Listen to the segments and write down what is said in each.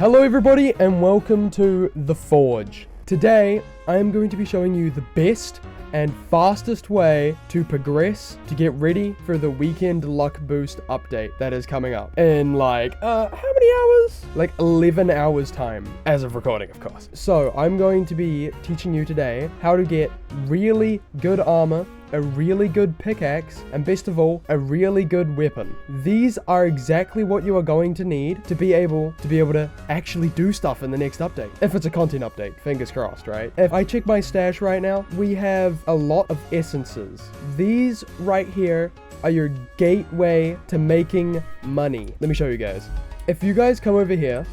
Hello everybody and welcome to The Forge. Today, I am going to be showing you the best and fastest way to progress to get ready for the weekend luck boost update that is coming up in how many hours? Like 11 hours time, as of recording, of course. So I'm going to be teaching you today how to get really good armor, a really good pickaxe, and best of all, a really good weapon. These are exactly what you are going to need to be able to actually do stuff in the next update. If it's a content update, fingers crossed, right? If I check my stash right now, we have a lot of essences. These right here are your gateway to making money. Let me show you guys. If you guys come over here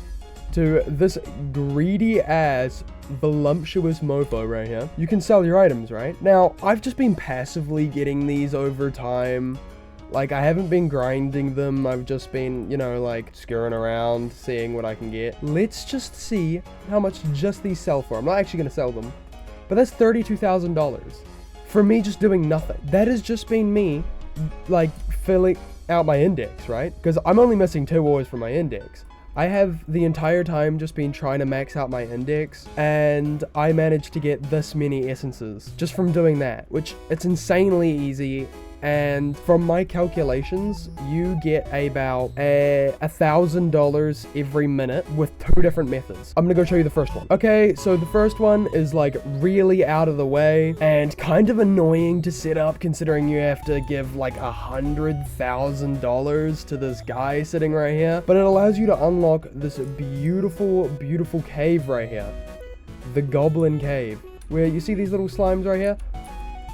to this greedy ass voluptuous mofo right here, you can sell your items, right? Now, I've just been passively getting these over time. Like, I haven't been grinding them. I've just been, screwing around, seeing what I can get. Let's just see how much just these sell for. I'm not actually going to sell them, but that's $32,000 for me just doing nothing. That has just been me, filling out my index, right? Because I'm only missing 2 ores from my index. I have the entire time just been trying to max out my index, and I managed to get this many essences just from doing that, which it's insanely easy. And from my calculations, you get about $1,000 every minute with 2 different methods. I'm gonna go show you the first one. Okay, so the first one is really out of the way and kind of annoying to set up, considering you have to give $100,000 to this guy sitting right here. But it allows you to unlock this beautiful, beautiful cave right here, the Goblin Cave, where you see these little slimes right here.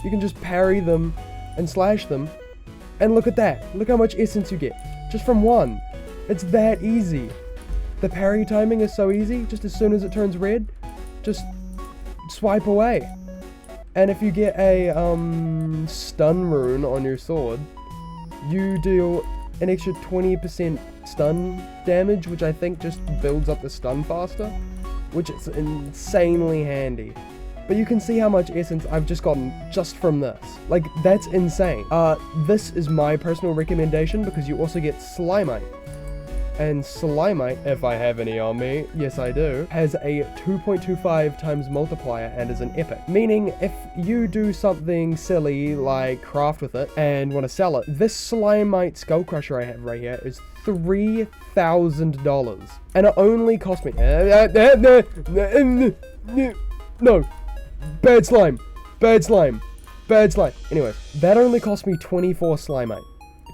You can just parry them and slash them, and look at that. Look how much essence you get just from one. It's that easy. The parry timing is so easy. Just as soon as it turns red, just swipe away. And if you get a stun rune on your sword, you deal an extra 20% stun damage, which I think just builds up the stun faster, which is insanely handy. But you can see how much essence I've just gotten just from this. That's insane. This is my personal recommendation because you also get Slimite. And Slimite, if I have any on me, yes I do, has a 2.25 times multiplier and is an epic. Meaning, if you do something silly like craft with it and want to sell it, this Slimite Skull Crusher I have right here is $3,000. And it only cost me... No. Bad slime. Anyways, that only cost me 24 Slimite.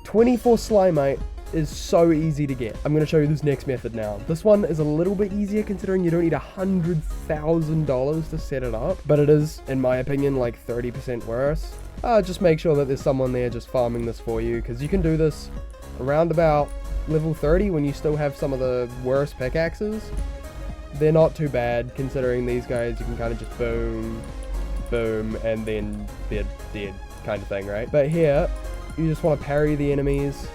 24 Slimite is so easy to get. I'm going to show you this next method now. This one is a little bit easier considering you don't need $100,000 to set it up. But it is, in my opinion, 30% worse. Just make sure that there's someone there just farming this for you, because you can do this around about level 30 when you still have some of the worst pickaxes. They're not too bad, considering these guys, you can kind of just boom, boom, and then they're dead kind of thing, right? But here, you just want to parry the enemies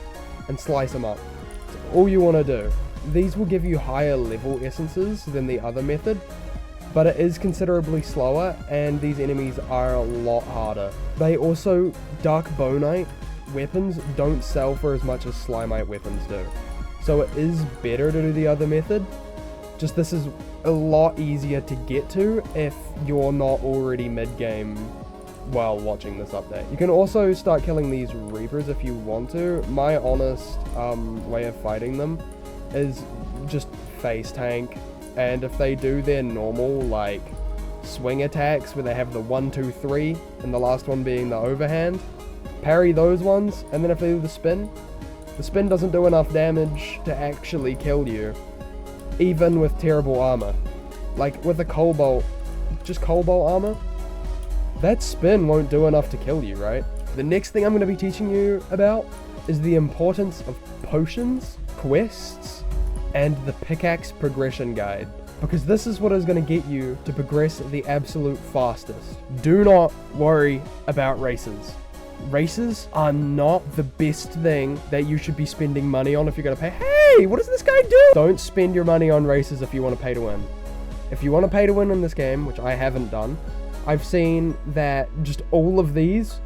and slice them up. That's all you want to do. These will give you higher level essences than the other method, but it is considerably slower, and these enemies are a lot harder. They also, Dark Bonite weapons don't sell for as much as Slimite weapons do. So it is better to do the other method. Just this is a lot easier to get to if you're not already mid-game while watching this update. You can also start killing these Reapers if you want to. My honest way of fighting them is just face tank. And if they do their normal, swing attacks where they have the 1, 2, 3, and the last one being the overhand, parry those ones, and then if they do the spin doesn't do enough damage to actually kill you. Even with terrible armor. With a cobalt armor, that spin won't do enough to kill you, right? The next thing I'm going to be teaching you about is the importance of potions, quests, and the pickaxe progression guide. Because this is what is going to get you to progress the absolute fastest. Do not worry about races. Races are not the best thing that you should be spending money on if you're going to pay. Hey, what does this guy do? Don't spend your money on races if you want to pay to win. If you want to pay to win in this game, which I haven't done, I've seen that just all of these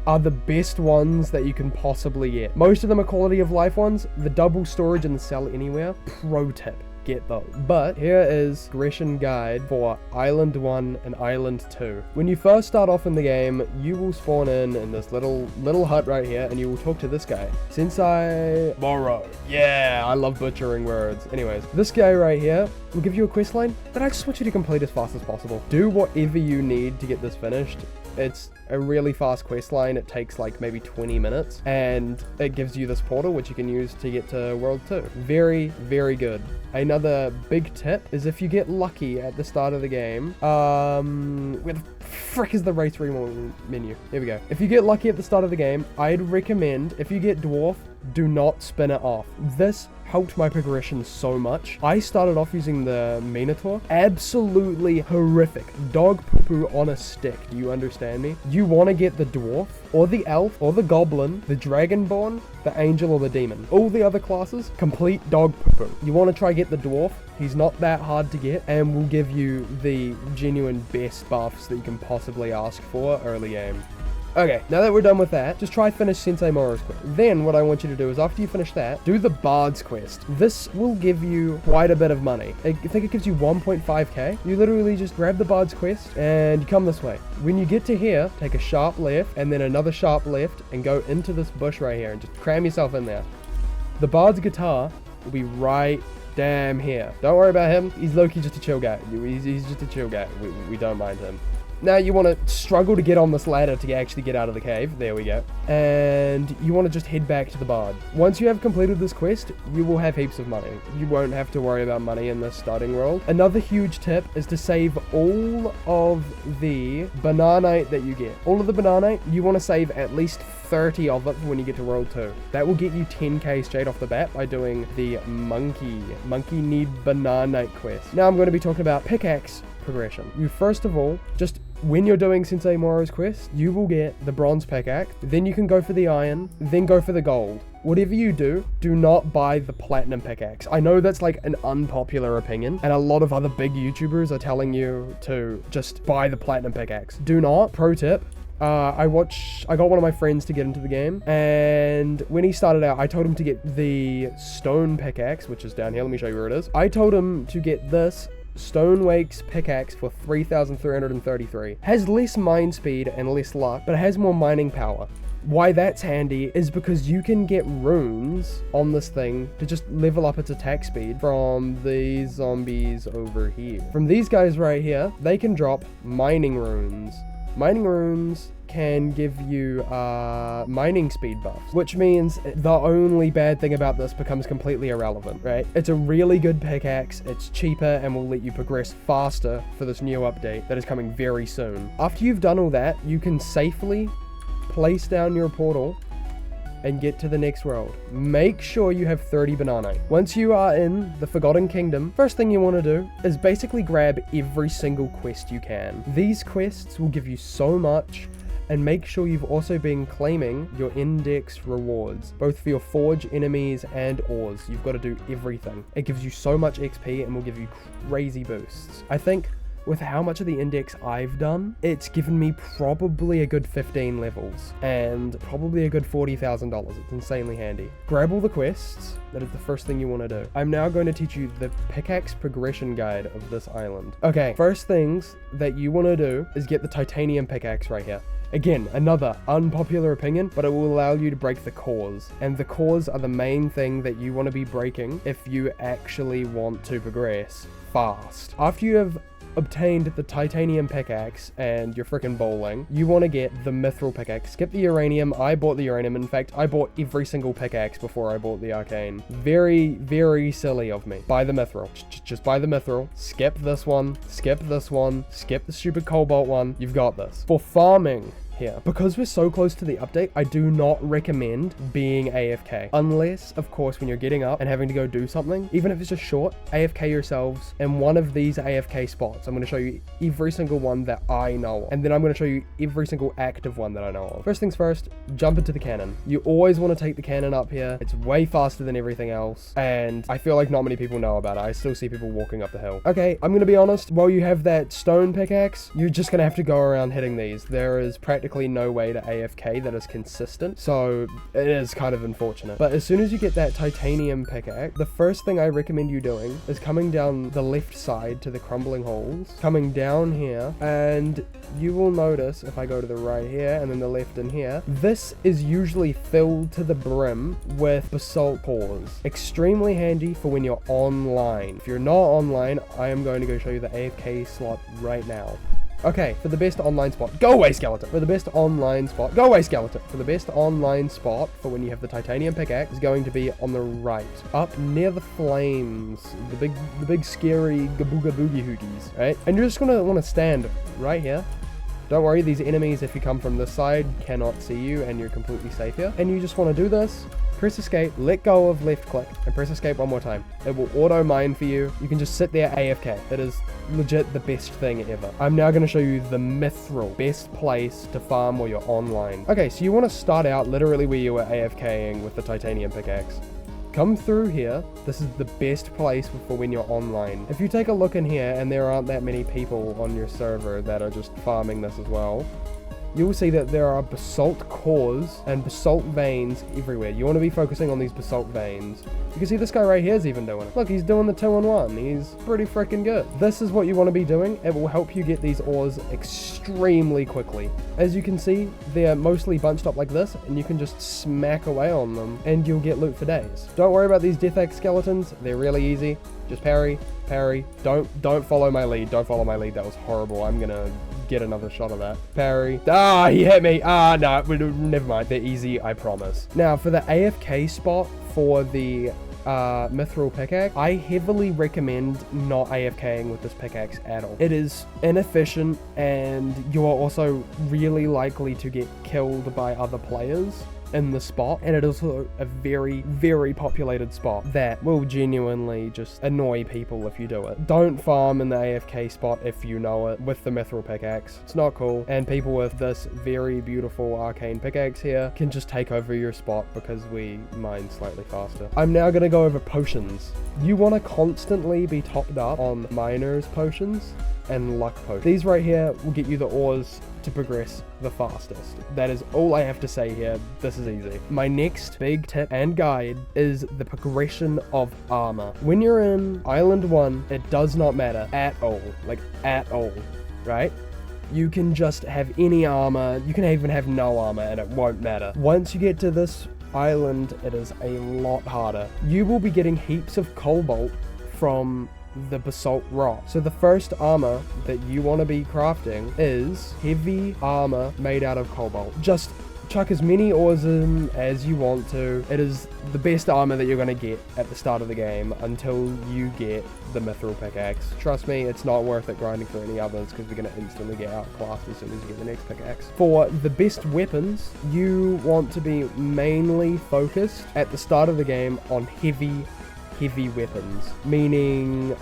are the best ones that you can possibly get. Most of them are quality of life ones. The double storage and the sell anywhere, pro tip. get those. But here is progression guide for Island 1 and Island 2. When you first start off in the game, you will spawn in this little hut right here, and you will talk to this guy. Sensei Moro. Yeah, I love butchering words. Anyways, this guy right here will give you a quest line that I just want you to complete as fast as possible. Do whatever you need to get this finished. It's a really fast quest line. It takes like maybe 20 minutes, and it gives you this portal which you can use to get to World 2. Very, very good. Another big tip is if you get lucky at the start of the game, where the frick is the race menu? Here we go. If you get lucky at the start of the game, I'd recommend, if you get Dwarf, do not spin it off. This helped my progression so much. I started off using the Minotaur. Absolutely horrific. Dog poo-poo on a stick. Do you understand me? You want to get the Dwarf, or the Elf, or the Goblin, the Dragonborn, the Angel, or the Demon. All the other classes, complete dog poo-poo. You want to try get the Dwarf. He's not that hard to get, and will give you the genuine best buffs that you can possibly ask for early game. Okay, now that we're done with that, just try finish Sensei Moro's quest. Then what I want you to do is after you finish that, do the Bard's quest. This will give you quite a bit of money. I think it gives you 1.5k. You literally just grab the Bard's quest and you come this way. When you get to here, take a sharp left and then another sharp left and go into this bush right here and just cram yourself in there. The Bard's guitar will be right damn here. Don't worry about him. He's low-key just a chill guy. He's just a chill guy. We don't mind him. Now you want to struggle to get on this ladder to actually get out of the cave. There we go. And you want to just head back to the Bard. Once you have completed this quest, you will have heaps of money. You won't have to worry about money in this starting world. Another huge tip is to save all of the bananite that you get. All of the bananite, you want to save at least 30 of it for when you get to World 2. That will get you 10k straight off the bat by doing the monkey need bananite quest. Now I'm going to be talking about pickaxe progression. You first of all, just when you're doing Sensei Moro's quest, you will get the bronze pickaxe, then you can go for the iron, then go for the gold. Whatever you do, do not buy the platinum pickaxe. I know that's like an unpopular opinion, and a lot of other big YouTubers are telling you to just buy the platinum pickaxe. Do not. Pro tip. I got one of my friends to get into the game, and when he started out, I told him to get the stone pickaxe, which is down here. Let me show you where it is. I told him to get this Stone Wake's pickaxe for 3,333. Has less mine speed and less luck, but it has more mining power. Why that's handy is because you can get runes on this thing to just level up its attack speed from these zombies over here. From these guys right here, they can drop mining runes. Mining runes can give you mining speed buffs, which means the only bad thing about this becomes completely irrelevant, right? It's a really good pickaxe, it's cheaper, and will let you progress faster for this new update that is coming very soon. After you've done all that, you can safely place down your portal and get to the next world. Make sure you have 30 bananite. Once you are in the Forgotten Kingdom, first thing you want to do is basically grab every single quest you can. These quests will give you so much, and make sure you've also been claiming your index rewards, both for your forge enemies and ores. You've got to do everything. It gives you so much XP and will give you crazy boosts. I think with how much of the index I've done, it's given me probably a good 15 levels and probably a good $40,000. It's insanely handy. Grab all the quests. That is the first thing you want to do. I'm now going to teach you the pickaxe progression guide of this island. Okay, first things that you want to do is get the titanium pickaxe right here. Again, another unpopular opinion, but it will allow you to break the cores. And the cores are the main thing that you want to be breaking if you actually want to progress fast. After you have obtained the titanium pickaxe and you're freaking bowling, you want to get the mithril pickaxe. Skip the uranium. I bought the uranium. In fact, I bought every single pickaxe before I bought the arcane. Very, very silly of me. Buy the mithril. Just buy the mithril. Skip this one. Skip this one. Skip the stupid cobalt one. You've got this. For farming here, because we're so close to the update, I do not recommend being AFK. Unless, of course, when you're getting up and having to go do something, even if it's just short, AFK yourselves in one of these AFK spots. I'm going to show you every single one that I know of. And then I'm going to show you every single active one that I know of. First things first, jump into the cannon. You always want to take the cannon up here. It's way faster than everything else. And I feel like not many people know about it. I still see people walking up the hill. Okay, I'm going to be honest. While you have that stone pickaxe, you're just going to have to go around hitting these. There is practically practically no way to AFK that is consistent, so it is kind of unfortunate. But as soon as you get that titanium pickaxe, the first thing I recommend you doing is coming down the left side to the crumbling holes, coming down here, and you will notice if I go to the right here and then the left in here, this is usually filled to the brim with basalt cores. Extremely handy for when you're online. If you're not online, I am going to go show you the AFK slot right now. Okay, for the best online spot, go away, skeleton. For the best online spot, go away, skeleton. For the best online spot for when you have the titanium pickaxe is going to be on the right, up near the flames, the big scary gabooga boogie hoogies, right? And you're just gonna want to stand right here. Don't worry, these enemies, if you come from this side, cannot see you, and you're completely safe here. And you just want to do this. Press escape, let go of left click, and press escape one more time. It will auto mine for you. You can just sit there AFK. It is legit the best thing ever. I'm now going to show you the mithril, best place to farm while you're online. Okay, so you want to start out literally where you were AFKing with the titanium pickaxe. Come through here. This is the best place for when you're online. If you take a look in here and there aren't that many people on your server that are just farming this as well, you will see that there are basalt cores and basalt veins everywhere. You want to be focusing on these basalt veins. You can see this guy right here is even doing it. Look, he's doing the 2-in-1. He's pretty freaking good. This is what you want to be doing. It will help you get these ores extremely quickly. As you can see, they're mostly bunched up like this, and you can just smack away on them, and you'll get loot for days. Don't worry about these death axe skeletons. They're really easy. Just parry, parry. Don't follow my lead. Don't follow my lead. That was horrible. I'm gonna get another shot of that. Parry. Ah, he hit me. Ah, no, never mind. They're easy, I promise. Now, for the AFK spot for the mithril pickaxe, I heavily recommend not AFKing with this pickaxe at all. It is inefficient, and you are also really likely to get killed by other players in the spot, and it is also a very, very populated spot that will genuinely just annoy people if you do it. Don't farm in the AFK spot if you know it with the mithril pickaxe. It's not cool, and people with this very beautiful arcane pickaxe here can just take over your spot because we mine slightly faster. I'm now going to go over potions. You want to constantly be topped up on miners potions and luck potions. These right here will get you the ores to progress the fastest. That is all I have to say here. This is easy. My next big tip and guide is the progression of armor. When you're in Island 1, it does not matter at all. Like, at all, right? You can just have any armor. You can even have no armor and it won't matter. Once you get to this island, it is a lot harder. You will be getting heaps of cobalt from the basalt rock. So the first armor that you want to be crafting is heavy armor made out of cobalt. Just chuck as many ores in as you want to. It is the best armor that you're going to get at the start of the game until you get the mithril pickaxe. Trust me, it's not worth it grinding for any others because we're going to instantly get outclassed as soon as you get the next pickaxe. For the best weapons, you want to be mainly focused at the start of the game on heavy weapons, meaning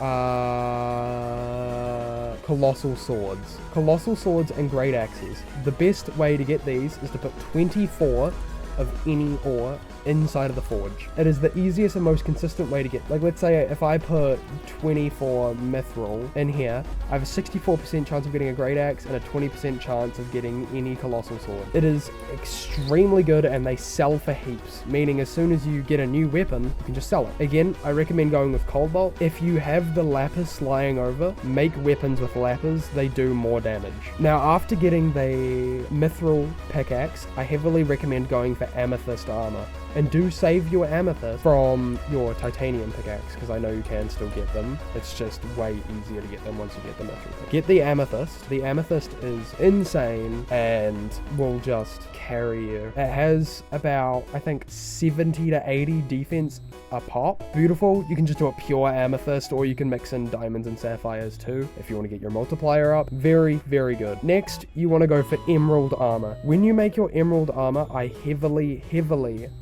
colossal swords and great axes. The best way to get these is to put 24 of any ore inside of the forge. It is the easiest and most consistent way to get, like, let's say if I put 24 mithril in here, I have a 64% chance of getting a great axe and a 20% chance of getting any colossal sword. It is extremely good, and they sell for heaps, meaning as soon as you get a new weapon, you can just sell it. Again, I recommend going with cobalt. If you have the lapis lying over, make weapons with lapis. They do more damage. Now, after getting the mithril pickaxe, I heavily recommend going for amethyst armor. And do save your amethyst from your titanium pickaxe, because I know you can still get them. It's just way easier to get them once you get the mithril. Get the amethyst. The amethyst is insane and will just carry you. It has about, I think, 70 to 80 defense a pop. Beautiful. You can just do a pure amethyst, or you can mix in diamonds and sapphires too if you want to get your multiplier up. Very, very good. Next, you want to go for emerald armor. When you make your emerald armor, I heavily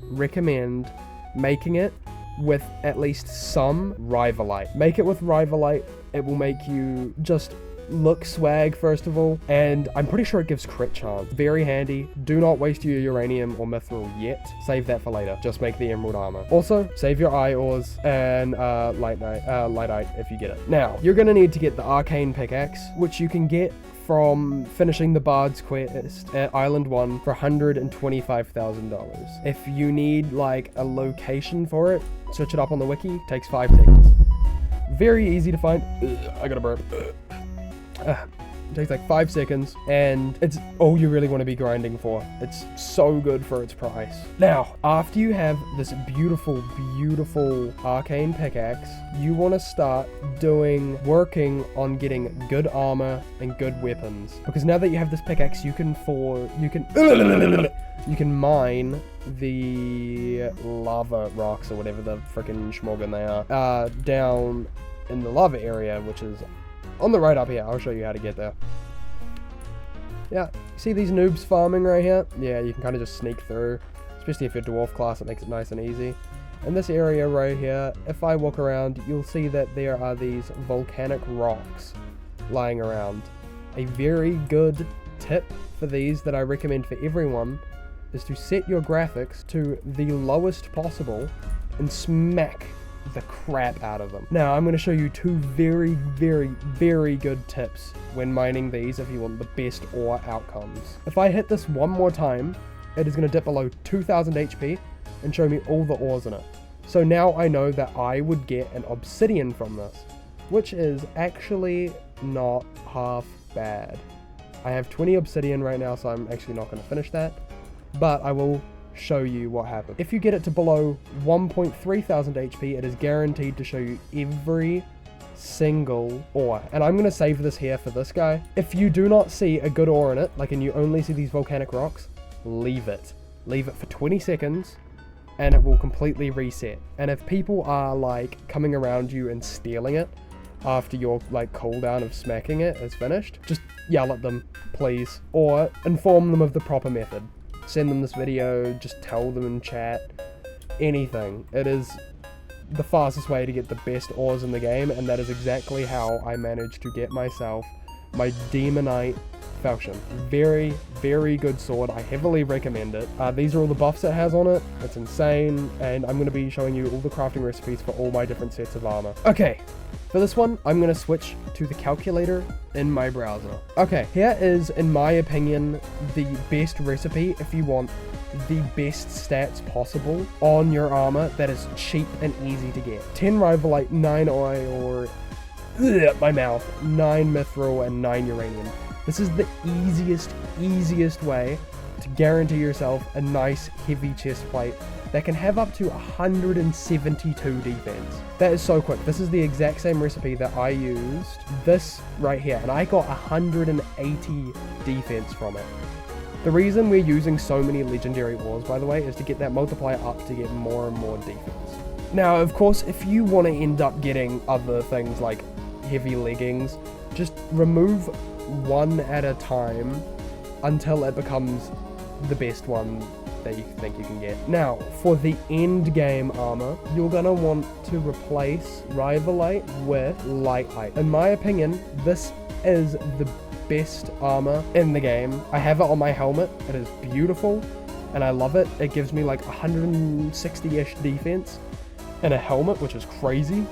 recommend making it with at least some rivalite. Make it with rivalite. It will make you just look swag first of all, and I'm pretty sure it gives crit chance. Very handy. Do not waste your uranium or mithril yet. Save that for later. Just make the emerald armor. Also, save your eye ores and lightite if you get it. Now, you're gonna need to get the arcane pickaxe, which you can get from finishing the Bard's quest at Island 1 for $125,000. If you need like a location for it, search it up on the wiki. Takes 5 seconds. Very easy to find. I gotta burp. It takes like 5 seconds, and it's all you really want to be grinding for. It's so good for its price. Now, after you have this beautiful, beautiful arcane pickaxe, you want to start working on getting good armor and good weapons. Because now that you have this pickaxe, you can mine the lava rocks or whatever the freaking schmorgan they are down in the lava area, which is on the right up here. I'll show you how to get there. Yeah, see these noobs farming right here? Yeah, you can kind of just sneak through, especially if you're dwarf class. It makes it nice and easy. In this area right here, if I walk around, you'll see that there are these volcanic rocks lying around. A very good tip for these that I recommend for everyone is to set your graphics to the lowest possible and smack the crap out of them. Now, I'm going to show you 2 very, very, very good tips when mining these if you want the best ore outcomes. If I hit this one more time, it is going to dip below 2000 HP and show me all the ores in it. So now I know that I would get an obsidian from this, which is actually not half bad. I have 20 obsidian right now, so I'm actually not going to finish that, but I will show you what happens. If you get it to below 1.3 thousand HP, it is guaranteed to show you every single ore. And I'm going to save this here for this guy. If you do not see a good ore in it, like, and you only see these volcanic rocks, leave it. Leave it for 20 seconds and it will completely reset. And if people are like coming around you and stealing it after your like cooldown of smacking it is finished, just yell at them, please, or inform them of the proper method. Send them this video, just tell them in chat, anything. It is the fastest way to get the best ores in the game, and that is exactly how I managed to get myself my Demonite Falchion. Very, very good sword. I heavily recommend it. These are all the buffs it has on it. It's insane, and I'm going to be showing you all the crafting recipes for all my different sets of armor. Okay, for this one, I'm going to switch to the calculator in my browser. Okay, here is, in my opinion, the best recipe if you want the best stats possible on your armor that is cheap and easy to get. 10 Rivalite, 9 ore, my mouth, 9 mithril, and 9 uranium. This is the easiest way to guarantee yourself a nice heavy chest plate that can have up to 172 defense. That is so quick. This is the exact same recipe that I used this right here, and I got 180 defense from it. The reason we're using so many legendary ores, by the way, is to get that multiplier up to get more and more defense. Now, of course, if you want to end up getting other things like heavy leggings, just remove one at a time until it becomes the best one that you think you can get. Now, for the end game armor, you're gonna want to replace Rivalite with Lightite. In my opinion, this is the best armor in the game. I have it on my helmet. It is beautiful, and I love it. It gives me like 160-ish defense and a helmet, which is crazy.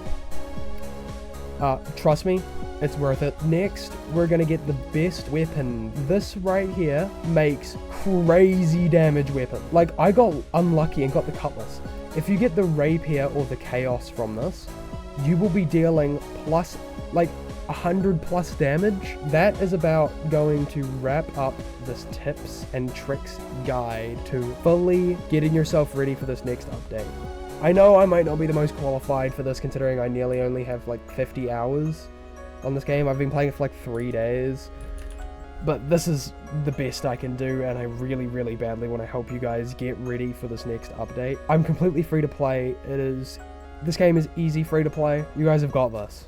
Trust me, it's worth it. Next, we're gonna get the best weapon. This right here makes crazy damage weapon. Like, I got unlucky and got the cutlass. If you get the rapier or the chaos from this, you will be dealing plus like 100 plus damage. That is about going to wrap up this tips and tricks guide to fully getting yourself ready for this next update. I know I might not be the most qualified for this, considering I nearly only have like 50 hours on this game. I've been playing it for like 3 days, but this is the best I can do, and I really, really badly want to help you guys get ready for this next update. I'm completely free to play. This game is easy free to play. You guys have got this.